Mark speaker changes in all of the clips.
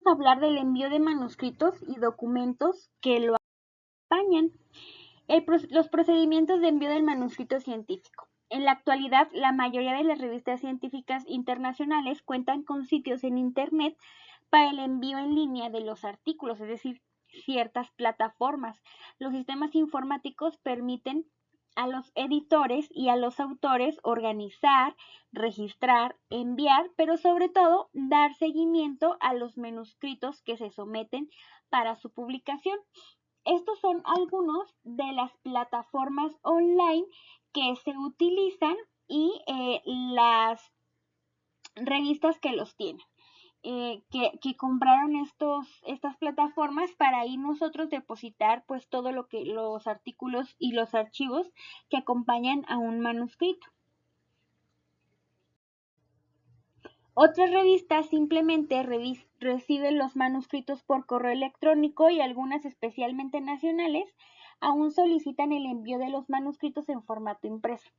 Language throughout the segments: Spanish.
Speaker 1: Hablar del envío de manuscritos y documentos que lo acompañan. Los procedimientos de envío del manuscrito científico. En la actualidad, la mayoría de las revistas científicas internacionales cuentan con sitios en Internet para el envío en línea de los artículos, es decir, ciertas plataformas. Los sistemas informáticos permiten a los editores y a los autores organizar, registrar, enviar, pero sobre todo dar seguimiento a los manuscritos que se someten para su publicación. Estos son algunos de las plataformas online que se utilizan y las revistas que los tienen. Que compraron estas plataformas para ahí nosotros depositar pues todo lo que los artículos y los archivos que acompañan a un manuscrito. Otras revistas simplemente reciben los manuscritos por correo electrónico y algunas, especialmente nacionales, aún solicitan el envío de los manuscritos en formato impreso.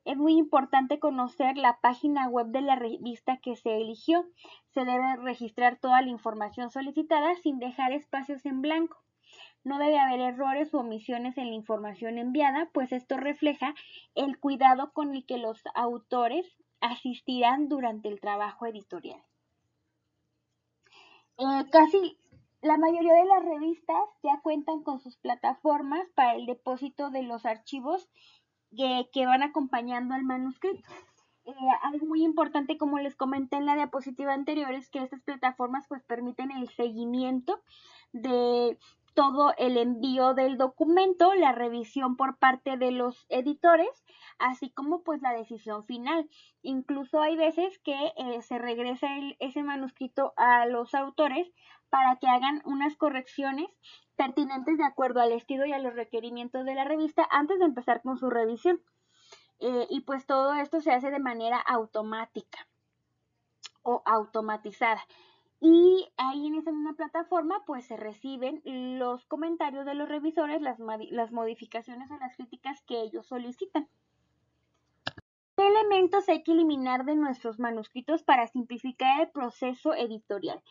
Speaker 1: Es muy importante conocer la página web de la revista que se eligió. Se debe registrar toda la información solicitada sin dejar espacios en blanco. No debe haber errores u omisiones en la información enviada, pues esto refleja el cuidado con el que los autores asistirán durante el trabajo editorial. Casi la mayoría de las revistas ya cuentan con sus plataformas para el depósito de los archivos que van acompañando al manuscrito. Algo muy importante, como les comenté en la diapositiva anterior, es que estas plataformas pues permiten el seguimiento de todo el envío del documento, la revisión por parte de los editores, así como pues la decisión final. Incluso hay veces que se regresa ese manuscrito a los autores para que hagan unas correcciones pertinentes de acuerdo al estilo y a los requerimientos de la revista antes de empezar con su revisión. Y pues todo esto se hace de manera automática o automatizada. Y ahí en esa misma plataforma pues se reciben los comentarios de los revisores, las modificaciones o las críticas que ellos solicitan. ¿Qué elementos hay que eliminar de nuestros manuscritos para simplificar el proceso editorial?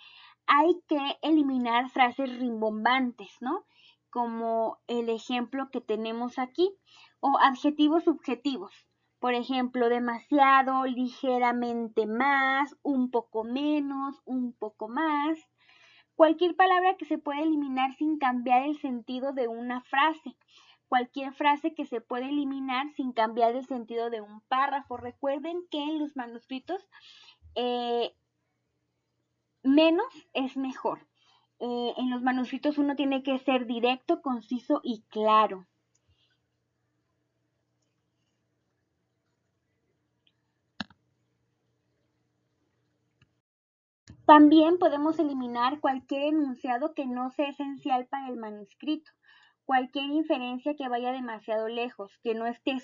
Speaker 1: Hay que eliminar frases rimbombantes, ¿no? Como el ejemplo que tenemos aquí, o adjetivos subjetivos. Por ejemplo, demasiado, ligeramente más, un poco menos, un poco más. Cualquier palabra que se pueda eliminar sin cambiar el sentido de una frase. Cualquier frase que se puede eliminar sin cambiar el sentido de un párrafo. Recuerden que en los manuscritos menos es mejor. En los manuscritos uno tiene que ser directo, conciso y claro. También podemos eliminar cualquier enunciado que no sea esencial para el manuscrito, cualquier inferencia que vaya demasiado lejos, que no esté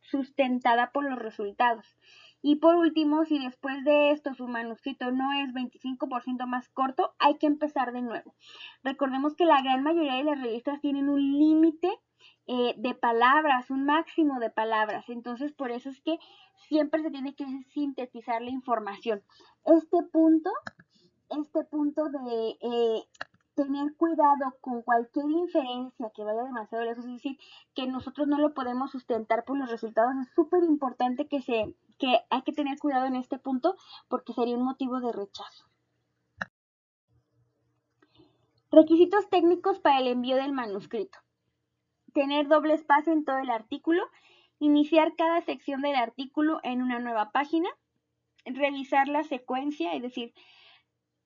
Speaker 1: sustentada por los resultados. Y por último, si después de esto su manuscrito no es 25% más corto, hay que empezar de nuevo. Recordemos que la gran mayoría de las revistas tienen un límite de palabras, un máximo de palabras. Entonces, por eso es que siempre se tiene que sintetizar la información. Este punto de tener cuidado con cualquier inferencia que vaya demasiado lejos, es decir, que nosotros no lo podemos sustentar por los resultados, es súper importante que hay que tener cuidado en este punto porque sería un motivo de rechazo. Requisitos técnicos para el envío del manuscrito. Tener doble espacio en todo el artículo, iniciar cada sección del artículo en una nueva página, revisar la secuencia, es decir,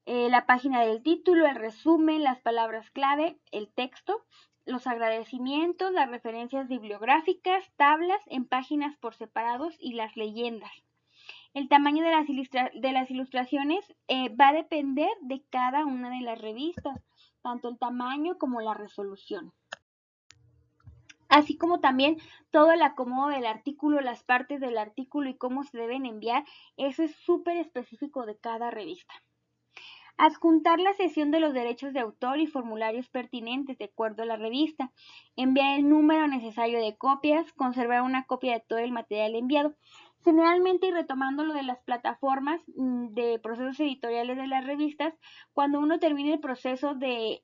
Speaker 1: la página del título, el resumen, las palabras clave, el texto, los agradecimientos, las referencias bibliográficas, tablas en páginas por separados y las leyendas. El tamaño de las ilustraciones va a depender de cada una de las revistas, tanto el tamaño como la resolución. Así como también todo el acomodo del artículo, las partes del artículo y cómo se deben enviar, eso es súper específico de cada revista. Adjuntar la cesión de los derechos de autor y formularios pertinentes de acuerdo a la revista. Enviar el número necesario de copias. Conservar una copia de todo el material enviado. Generalmente, y retomando lo de las plataformas de procesos editoriales de las revistas, cuando uno termina el proceso de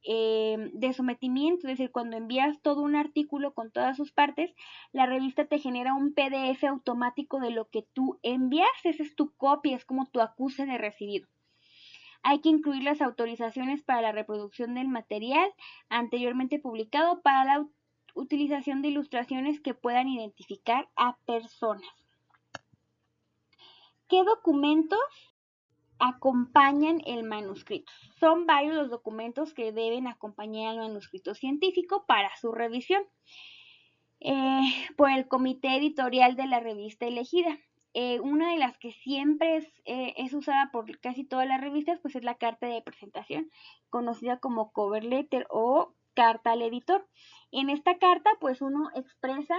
Speaker 1: sometimiento, es decir, cuando envías todo un artículo con todas sus partes, la revista te genera un PDF automático de lo que tú envías. Esa es tu copia, es como tu acuse de recibido. Hay que incluir las autorizaciones para la reproducción del material anteriormente publicado para la utilización de ilustraciones que puedan identificar a personas. ¿Qué documentos acompañan el manuscrito? Son varios los documentos que deben acompañar al manuscrito científico para su revisión por el comité editorial de la revista elegida. Una de las que siempre es usada por casi todas las revistas, pues es la carta de presentación, conocida como cover letter o carta al editor. En esta carta, pues uno expresa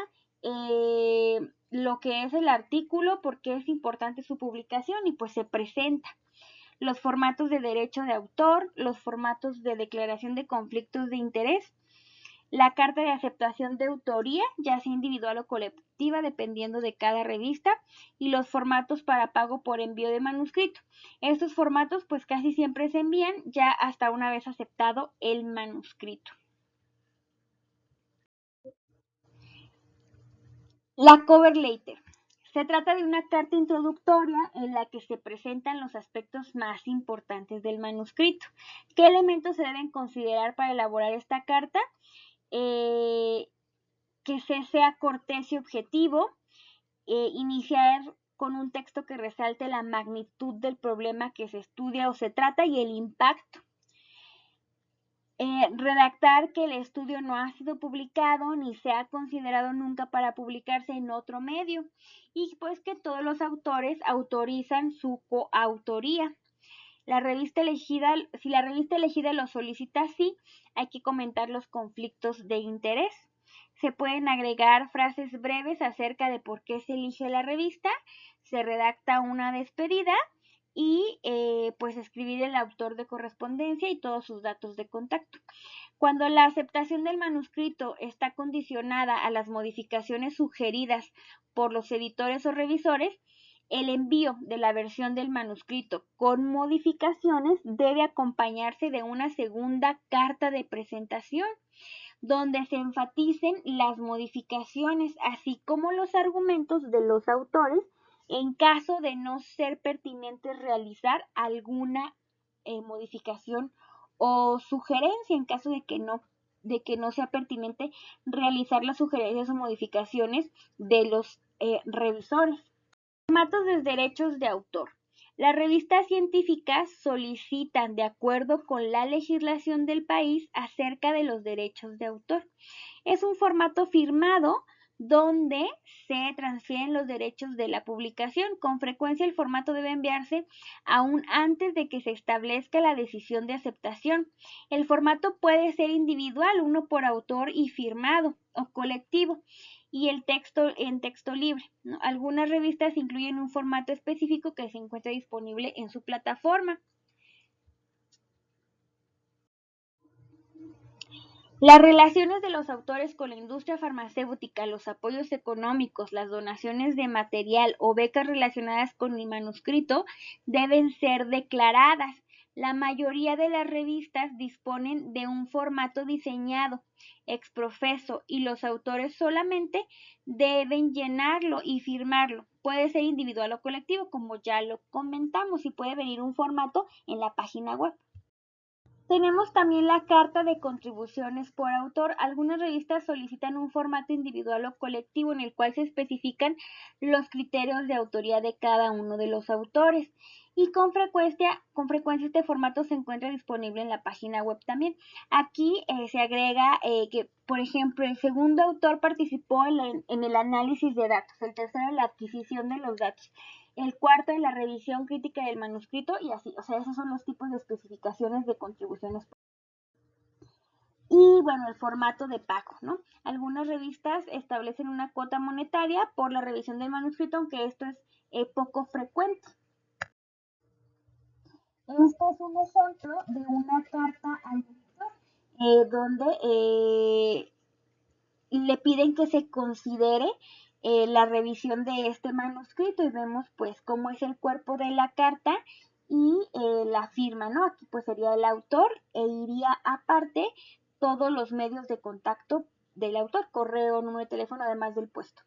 Speaker 1: lo que es el artículo, por qué es importante su publicación y pues se presenta los formatos de derecho de autor, los formatos de declaración de conflictos de interés, la carta de aceptación de autoría, ya sea individual o colectiva, dependiendo de cada revista, y los formatos para pago por envío de manuscrito. Estos formatos pues casi siempre se envían ya hasta una vez aceptado el manuscrito. La cover letter. Se trata de una carta introductoria en la que se presentan los aspectos más importantes del manuscrito. ¿Qué elementos se deben considerar para elaborar esta carta? Que sea cortés y objetivo, iniciar con un texto que resalte la magnitud del problema que se estudia o se trata y el impacto. Redactar que el estudio no ha sido publicado ni se ha considerado nunca para publicarse en otro medio y pues que todos los autores autorizan su coautoría. La revista elegida, si la revista elegida lo solicita así, hay que comentar los conflictos de interés. Se pueden agregar frases breves acerca de por qué se elige la revista, se redacta una despedida y pues escribir el autor de correspondencia y todos sus datos de contacto. Cuando la aceptación del manuscrito está condicionada a las modificaciones sugeridas por los editores o revisores, el envío de la versión del manuscrito con modificaciones debe acompañarse de una segunda carta de presentación donde se enfaticen las modificaciones, así como los argumentos de los autores en caso de no ser pertinente realizar alguna modificación o sugerencia, en caso de que no sea pertinente realizar las sugerencias o modificaciones de los revisores. Formatos de derechos de autor. Las revistas científicas solicitan, de acuerdo con la legislación del país, acerca de los derechos de autor. Es un formato firmado donde se transfieren los derechos de la publicación. Con frecuencia el formato debe enviarse aún antes de que se establezca la decisión de aceptación. El formato puede ser individual, uno por autor y firmado, o colectivo, y el texto en texto libre, ¿no? Algunas revistas incluyen un formato específico que se encuentra disponible en su plataforma. Las relaciones de los autores con la industria farmacéutica, los apoyos económicos, las donaciones de material o becas relacionadas con el manuscrito deben ser declaradas. La mayoría de las revistas disponen de un formato diseñado ex profeso y los autores solamente deben llenarlo y firmarlo. Puede ser individual o colectivo, como ya lo comentamos, y puede venir un formato en la página web. Tenemos también la carta de contribuciones por autor. Algunas revistas solicitan un formato individual o colectivo en el cual se especifican los criterios de autoría de cada uno de los autores. Y con frecuencia este formato se encuentra disponible en la página web también. Aquí se agrega que, por ejemplo, el segundo autor participó en el análisis de datos, el tercero en la adquisición de los datos, el cuarto en la revisión crítica del manuscrito y así. O sea, esos son los tipos de especificaciones de contribuciones. Y bueno, el formato de pago, ¿no? Algunas revistas establecen una cuota monetaria por la revisión del manuscrito, aunque esto es poco frecuente. Este es un ejemplo de una carta al editor donde le piden que se considere la revisión de este manuscrito y vemos pues cómo es el cuerpo de la carta y la firma, ¿no? Aquí pues sería el autor e iría aparte todos los medios de contacto del autor, correo, número de teléfono, además del puesto.